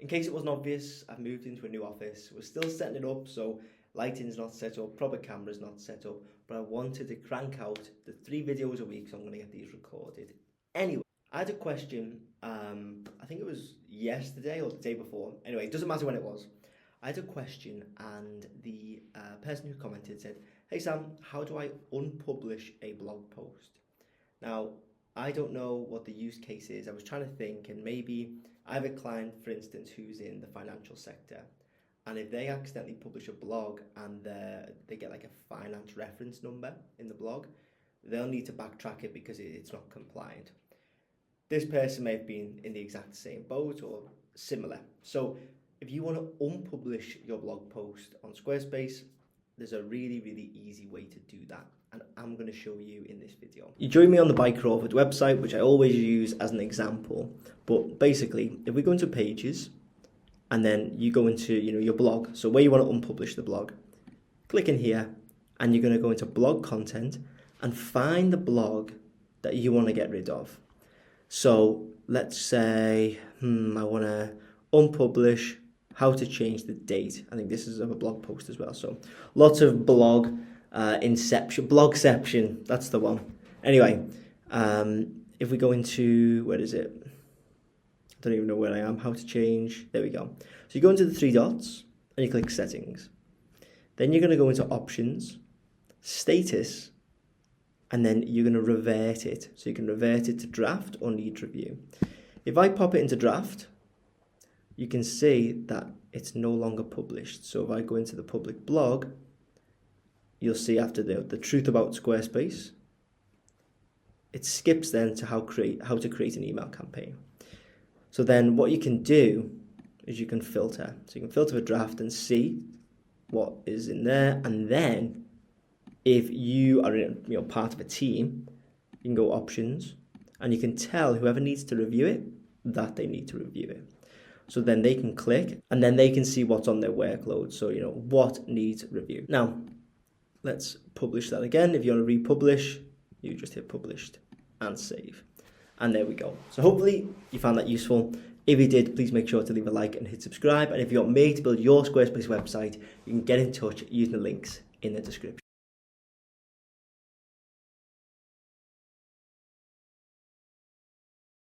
In case it wasn't obvious, I've moved into a new office. We're still setting it up, so lighting's not set up, proper camera's not set up, but I wanted to crank out the 3 videos a week, so I'm going to get these recorded. Anyway, I had a question, I think it was yesterday or the day before. Anyway, it doesn't matter when it was. I had a question, and the person who commented said, "Hey Sam, how do I unpublish a blog post?" Now, I don't know what the use case is. I was trying to think, and maybe I have a client, for instance, who's in the financial sector, and if they accidentally publish a blog and they get like a finance reference number in the blog, they'll need to backtrack it because it's not compliant. This person may have been in the exact same boat or similar. So if you want to unpublish your blog post on Squarespace, there's a really, really easy way to do that, and I'm going to show you in this video. You join me on the By Crawford website, which I always use as an example, but basically, if we go into Pages, and then you go into your blog, so where you want to unpublish the blog, click in here, and you're going to go into blog content, and find the blog that you want to get rid of. So let's say, I want to unpublish how to change the date. I think this is of a blog post as well. So lots of blogception, that's the one. Anyway, if we go into, where is it? I don't even know where I am, how to change, there we go. So you go into the 3 dots and you click settings. Then you're going to go into options, status, and then you're going to revert it. So you can revert it to draft or need review. If I pop it into draft, you can see that it's no longer published. So if I go into the public blog, you'll see after the truth about Squarespace, it skips then to how to create an email campaign. So then what you can do is you can filter. So you can filter a draft and see what is in there, and then if you are part of a team, you can go options, and you can tell whoever needs to review it that they need to review it. So then they can click, and then they can see what's on their workload. So what needs review. Now let's publish that again. If you want to republish, you just hit published and save, and there we go. So hopefully you found that useful. If you did, please make sure to leave a like and hit subscribe. And if you want me to build your Squarespace website, you can get in touch using the links in the description.